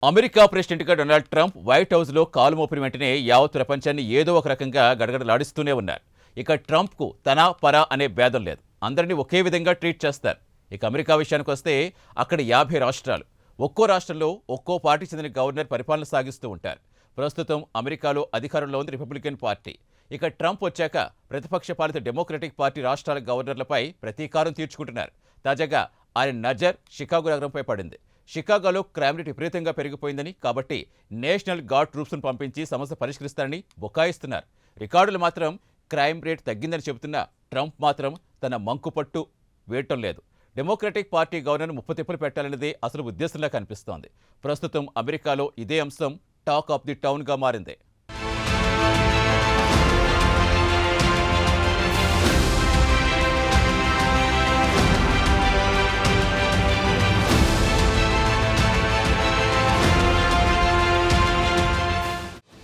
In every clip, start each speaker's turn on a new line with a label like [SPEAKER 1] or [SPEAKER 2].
[SPEAKER 1] America ప్రెసిడెంట్గా Donald Trump white హౌస్లో కాలు మోపిన వెంటనే యావత్ ప్రపంచాన్ని ఏదో ఒక రకంగా గడగడలాడిస్తూనే ఉన్నారు. ఇక ట్రంప్కు తన పర అనే భేదం లేదు. అందరినీ ఒకే విధంగా ట్రీట్ చేస్తారు. ఇక అమెరికా విషయానికి వస్తే అక్కడ 50 రాష్ట్రాలు. ఒక్కో రాష్ట్రంలో ఒక్కో పార్టీ చెందిన గవర్నర్ పరిపాలన సాగిస్తూ ఉంటారు. ప్రస్తుతం అమెరికాలో అధికారంలో ఉంది రిపబ్లికన్ పార్టీ. ఇక ట్రంప్ వచ్చాక ప్రతిపక్ష పాలిత డెమోక్రటిక్ పార్టీ రాష్ట్రాల గవర్నర్లపై ప్రతీకారం తీర్చుకుంటున్నారు. తాజాగా ఆయన నజర్ షికాగో నగరంపై పడింది. షికాగోలో క్రైమ్ రేట్ విపరీతంగా పెరిగిపోయిందని, కాబట్టి నేషనల్ గార్డ్ ట్రూప్స్ను పంపించి సమస్య పరిష్కరిస్తారని బుకాయిస్తున్నారు. రికార్డులు మాత్రం క్రైమ్ రేట్ తగ్గిందని చెబుతున్న ట్రంప్ మాత్రం తన మంకుపట్టు వేయటం లేదు. డెమోక్రటిక్ పార్టీ గవర్నర్ను ముప్పతిప్పలు పెట్టాలన్నదే అసలు ఉద్దేశంలా కనిపిస్తోంది. ప్రస్తుతం అమెరికాలో ఇదే అంశం టాక్ ఆఫ్ ది టౌన్గా మారింది.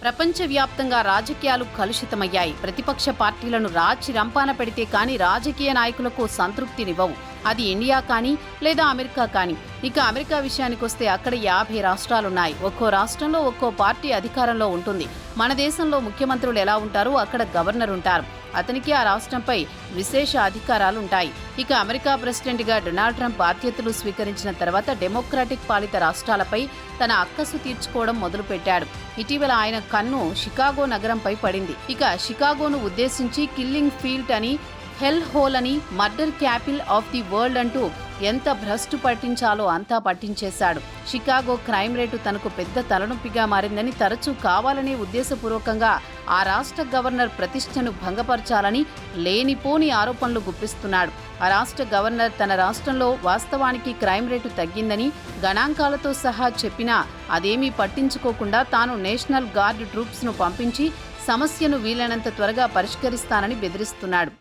[SPEAKER 2] ప్రపంచవ్యాప్తంగా రాజకీయాలు కలుషితమయ్యాయి. ప్రతిపక్ష పార్టీలను రాచి రంపాన పెడితే కానీ రాజకీయ నాయకులకు సంతృప్తినివ్వవు. అది ఇండియా కానీ లేదా అమెరికా కానీ. ఇక అమెరికా విషయానికి వస్తే అక్కడ 50 రాష్ట్రాలున్నాయి. ఒక్కో రాష్ట్రంలో ఒక్కో పార్టీ అధికారంలో ఉంటుంది. మన దేశంలో ముఖ్యమంత్రులు ఎలా ఉంటారో అక్కడ గవర్నర్ ఉంటారు. అతనికి ఆ రాష్ట్రంపై విశేష అధికారాలు ఉంటాయి. ఇక అమెరికా ప్రెసిడెంట్గా డొనాల్డ్ ట్రంప్ బాధ్యతలు స్వీకరించిన తర్వాత డెమోక్రాటిక్ పాలిత రాష్ట్రాలపై తన అక్కసు తీర్చుకోవడం మొదలుపెట్టాడు. ఇటీవల ఆయన కన్ను షికాగో నగరంపై పడింది. ఇక షికాగోను ఉద్దేశించి కిల్లింగ్ ఫీల్డ్ అని, హెల్ హోల్ అని, murder capital of the world అంటూ ఎంత భ్రష్టు పట్టించాలో అంతా పట్టించేశాడు. షికాగో క్రైమ్ రేటు తనకు పెద్ద తలనొప్పిగా మారిందని, తరచూ కావాలనే ఉద్దేశపూర్వకంగా ఆ రాష్ట్ర గవర్నర్ ప్రతిష్టను భంగపరచాలని లేనిపోని ఆరోపణలు గుప్పిస్తున్నాడు. ఆ రాష్ట్ర గవర్నర్ తన రాష్ట్రంలో వాస్తవానికి క్రైమ్ రేటు తగ్గిందని గణాంకాలతో సహా చెప్పినా అదేమీ పట్టించుకోకుండా తాను నేషనల్ గార్డ్ ట్రూప్స్ను పంపించి సమస్యను వీలైనంత త్వరగా పరిష్కరిస్తానని బెదిరిస్తున్నాడు.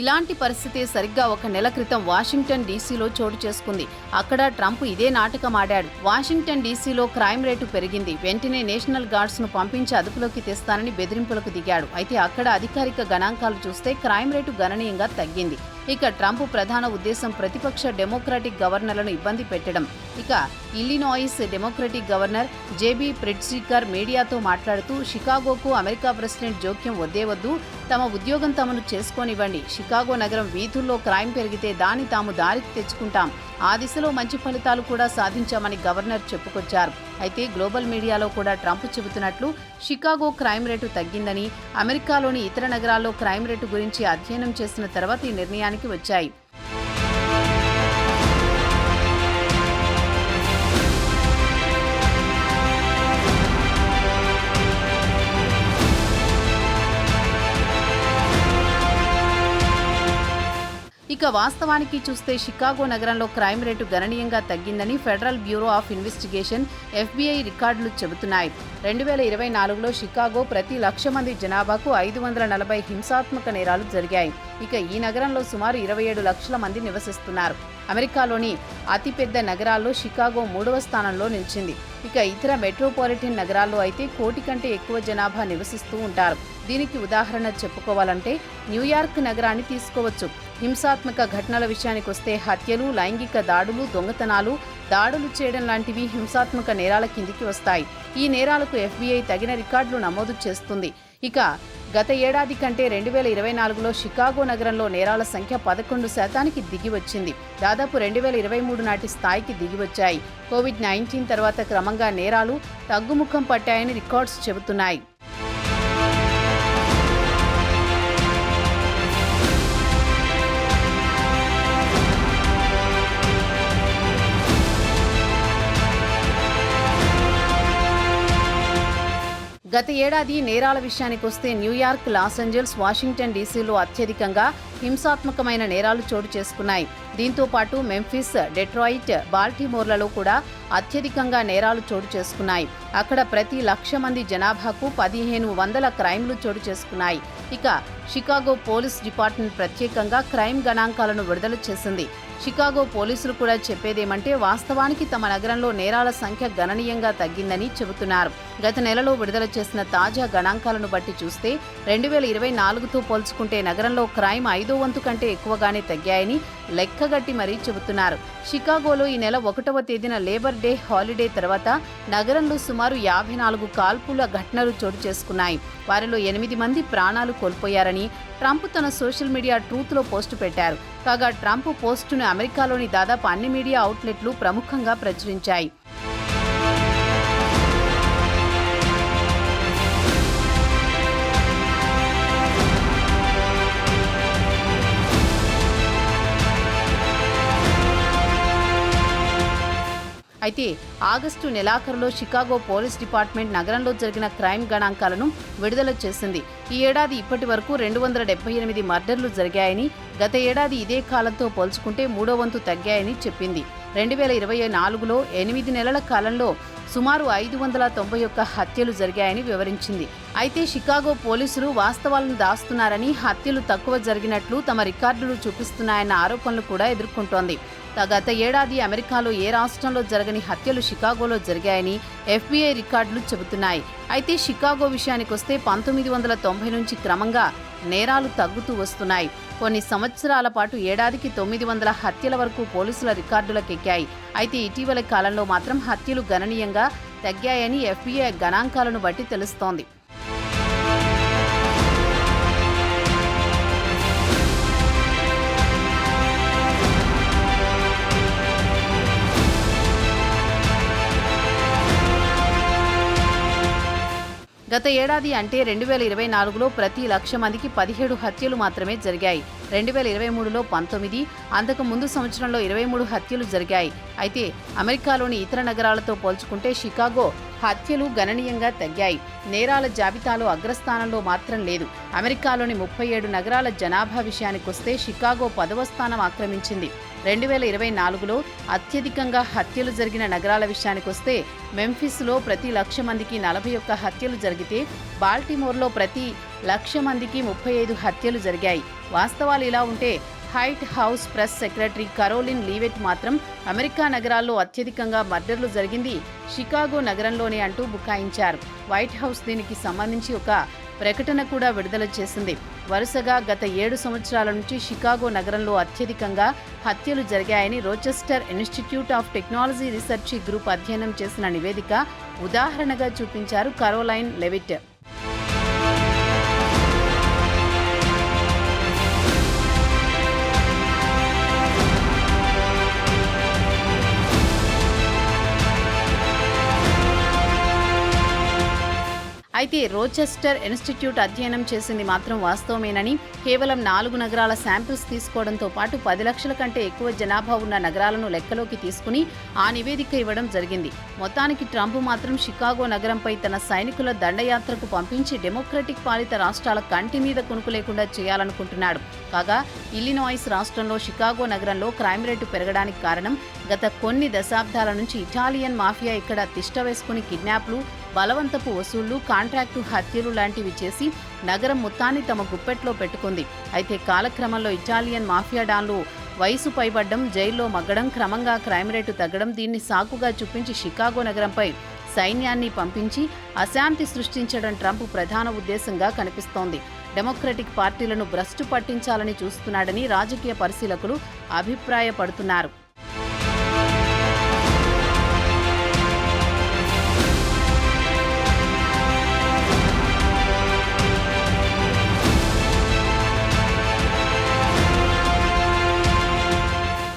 [SPEAKER 2] ఇలాంటి పరిస్థితి సరిగ్గా 1 నెల క్రితం వాషింగ్టన్ డీసీలో చోటు చేసుకుంది. అక్కడ ట్రంప్ ఇదే నాటకం ఆడాడు. వాషింగ్టన్ డీసీలో క్రైమ్ రేటు పెరిగింది. వెంటనే నేషనల్ గార్డ్స్ను పంపించి అదుపులోకి తెస్తానని బెదిరింపులకు దిగాడు. అయితే అక్కడ అధికారిక గణాంకాలు చూస్తే క్రైమ్ రేటు గణనీయంగా తగ్గింది. ఇక ట్రంప్ ప్రధాన ఉద్దేశం ప్రతిపక్ష డెమోక్రాటిక్ గవర్నర్లను ఇబ్బంది పెట్టడం. ఇక ఇల్లినాయిస్ డెమోక్రటిక్ గవర్నర్ జేబీ ప్రిట్జికర్ మీడియాతో మాట్లాడుతూ, షికాగోకు అమెరికా ప్రెసిడెంట్ జోక్యం వద్దే వద్దు, తమ ఉద్యోగం తమను చేసుకోనివ్వండి. షికాగో నగరం వీధుల్లో క్రైమ్ పెరిగితే దాన్ని తాము దారికి తెచ్చుకుంటాం. ఆ దిశలో మంచి ఫలితాలు కూడా సాధించామని గవర్నర్ చెప్పుకొచ్చారు. అయితే గ్లోబల్ మీడియాలో కూడా ట్రంప్ చెబుతున్నట్లు షికాగో క్రైమ్ రేటు తగ్గిందని, అమెరికాలోని ఇతర నగరాల్లో క్రైమ్ రేటు గురించి అధ్యయనం చేసిన తర్వాత ఈ నిర్ణయానికి వచ్చాయి. ఇక వాస్తవానికి చూస్తే షికాగో నగరంలో క్రైమ్ రేటు గణనీయంగా తగ్గిందని federal bureau of investigation FBI రికార్డులు చెబుతున్నాయి. 2024లో షికాగో ప్రతి 1,00,000 మంది జనాభాకు 540 హింసాత్మక నేరాలు జరిగాయి. ఇక ఈ నగరంలో సుమారు 27 లక్షల మంది నివసిస్తున్నారు. అమెరికాలోని అతిపెద్ద నగరాల్లో షికాగో 3వ స్థానంలో నిలిచింది. ఇక ఇతర మెట్రోపాలిటన్ నగరాల్లో అయితే 1 కోటి కంటే ఎక్కువ జనాభా నివసిస్తూ ఉంటారు. దీనికి ఉదాహరణ చెప్పుకోవాలంటే న్యూయార్క్ నగరాన్ని తీసుకోవచ్చు. హింసాత్మక ఘటనల విషయానికి వస్తే హత్యలు, లైంగిక దాడులు, దొంగతనాలు, దాడులు చేయడం లాంటివి హింసాత్మక నేరాల కిందికి వస్తాయి. ఈ నేరాలకు FBI తగిన రికార్డులు నమోదు చేస్తుంది. ఇక గత ఏడాది కంటే 2024లో షికాగో నగరంలో నేరాల సంఖ్య 11% దిగి వచ్చింది. దాదాపు 2023 నాటి స్థాయికి దిగివచ్చాయి. కోవిడ్-19 తర్వాత క్రమంగా నేరాలు తగ్గుముఖం పట్టాయని రికార్డ్స్ చెబుతున్నాయి. గత ఏడాది నేరాల విషయానికి వస్తే న్యూయార్క్, లాస్ ఏంజల్స్, వాషింగ్టన్ డీసీలో అత్యధికంగా హింసాత్మకమైన నేరాలు చోటు చేసుకున్నాయి. దీంతో పాటు మెంఫిస్, డెట్రాయిట్, బాల్టిమోర్లలో కూడా అత్యధికంగా నేరాలు చోటు చేసుకున్నాయి. అక్కడ ప్రతి 1,00,000 మంది జనాభాకు 1,500 క్రైమ్లు చోటు చేసుకున్నాయి. ఇక షికాగో పోలీస్ డిపార్ట్మెంట్ ప్రత్యేకంగా క్రైమ్ గణాంకాలను విడుదల చేసింది. షికాగో పోలీసులు కూడా చెప్పేదేమంటే వాస్తవానికి తమ నగరంలో నేరాల సంఖ్య గణనీయంగా తగ్గిందని చెబుతున్నారు. గత నెలలో విడుదల చేసిన తాజా గణాంకాలను బట్టి చూస్తే 2024తో పోల్చుకుంటే నగరంలో క్రైమ్ 5వ వంతు కంటే ఎక్కువగానే తగ్గాయని లెక్కగట్టి మరీ చెబుతున్నారు. షికాగోలో ఈ నెల 1వ తేదీన లేబర్ డే హాలిడే తర్వాత నగరంలో సుమారు 54 కాల్పుల ఘటనలు చోటు చేసుకున్నాయి. వారిలో 8 మంది ప్రాణాలు కోల్పోయారని ట్రంప్ తన సోషల్ మీడియా ట్రూత్లో పోస్టు పెట్టారు. కాగా ట్రంప్ పోస్టును అమెరికాలోని దాదాపు అన్ని మీడియా అవుట్లెట్లు ప్రముఖంగా ప్రచురించాయి. అయితే ఆగస్టు నెలాఖరులో షికాగో పోలీస్ డిపార్ట్మెంట్ నగరంలో జరిగిన క్రైమ్ గణాంకాలను విడుదల చేసింది. ఈ ఏడాది ఇప్పటి వరకు 278 మర్డర్లు జరిగాయని, గత ఏడాది ఇదే కాలంతో పోల్చుకుంటే 3వ వంతు తగ్గాయని చెప్పింది. 2024లో 8 నెలల కాలంలో సుమారు 591 హత్యలు జరిగాయని వివరించింది. అయితే షికాగో పోలీసులు వాస్తవాలను దాస్తున్నారని, హత్యలు తక్కువ జరిగినట్లు తమ రికార్డులు చూపిస్తున్నాయన్న ఆరోపణలు కూడా ఎదుర్కొంటోంది. గత ఏడాది అమెరికాలో ఏ రాష్ట్రంలో జరగని హత్యలు షికాగోలో జరిగాయని FBI రికార్డులు చెబుతున్నాయి. అయితే షికాగో విషయానికొస్తే 1990 నుంచి క్రమంగా నేరాలు తగ్గుతూ వస్తున్నాయి. కొన్ని సంవత్సరాల పాటు ఏడాదికి 900 హత్యల వరకు పోలీసుల రికార్డులకెక్కాయి. అయితే ఇటీవల కాలంలో మాత్రం హత్యలు గణనీయంగా తగ్గాయని FBI గణాంకాలను బట్టి తెలుస్తోంది. గత ఏడాది అంటే 2024లో ప్రతి 1,00,000 మందికి 17 హత్యలు మాత్రమే జరిగాయి. 2023లో 19, అంతకు ముందు సంవత్సరంలో 23 హత్యలు జరిగాయి. అయితే అమెరికాలోని ఇతర నగరాలతో పోల్చుకుంటే షికాగో హత్యలు గణనీయంగా తగ్గాయి. నేరాల జాబితాలో అగ్రస్థానంలో మాత్రం లేదు. అమెరికాలోని 37 నగరాల జనాభా విషయానికొస్తే షికాగో 10వ స్థానం ఆక్రమించింది. 2024లో అత్యధికంగా హత్యలు జరిగిన నగరాల విషయానికొస్తే మెంఫిస్లో ప్రతి 1,00,000 మందికి 41 హత్యలు జరిగితే బాల్టిమోర్లో ప్రతి 1,00,000 మందికి 35 హత్యలు జరిగాయి. వాస్తవాలు ఇలా ఉంటే white house press secretary Caroline Leavitt మాత్రం అమెరికా నగరాల్లో అత్యధికంగా మర్డర్లు జరిగింది షికాగో నగరంలోనే అంటూ బుకాయించారు. వైట్ హౌస్ దీనికి సంబంధించి ఒక ప్రకటన కూడా విడుదల చేసింది. వరుసగా గత 7 సంవత్సరాల నుంచి షికాగో నగరంలో అత్యధికంగా హత్యలు జరిగాయని Rochester institute of technology research group అధ్యయనం చేసిన నివేదిక ఉదాహరణగా చూపించారు కరోలైన్ లెవిట్. అయితే రోచెస్టర్ ఇన్స్టిట్యూట్ అధ్యయనం చేసింది మాత్రం వాస్తవమేనని, కేవలం 4 నగరాల శాంపిల్స్ తీసుకోవడంతో పాటు 10 లక్షల కంటే ఎక్కువ జనాభా ఉన్న నగరాలను లెక్కలోకి తీసుకుని ఆ నివేదిక ఇవ్వడం జరిగింది. మొత్తానికి ట్రంప్ మాత్రం షికాగో నగరంపై తన సైనికుల దండయాత్రకు పంపించి డెమోక్రటిక్ పాలిత రాష్ట్రాల కంటి మీద కునుకు లేకుండా చేయాలనుకుంటున్నాడు. కాగా ఇల్లినాయిస్ రాష్ట్రంలో షికాగో నగరంలో క్రైమ్ రేటు పెరగడానికి కారణం గత కొన్ని దశాబ్దాల నుంచి ఇటాలియన్ మాఫియా ఇక్కడ తిష్ట వేసుకుని కిడ్నాప్లు, బలవంతపు వసూళ్లు, కాంట్రాక్టు హత్యలు లాంటివి చేసి నగరం మొత్తాన్ని తమ గుప్పెట్లో పెట్టుకుంది. అయితే కాలక్రమంలో ఇటాలియన్ మాఫియా డాన్లు వయసు పైబడ్డం, జైల్లో మగ్గడం, క్రమంగా క్రైమ్ రేటు తగ్గడం, దీన్ని సాకుగా చూపించి షికాగో నగరంపై సైన్యాన్ని పంపించి అశాంతి సృష్టించడం ట్రంప్ ప్రధాన ఉద్దేశంగా కనిపిస్తోంది. డెమోక్రటిక్ పార్టీలను భ్రష్టు పట్టించాలని చూస్తున్నాడని రాజకీయ పరిశీలకులు అభిప్రాయపడుతున్నారు.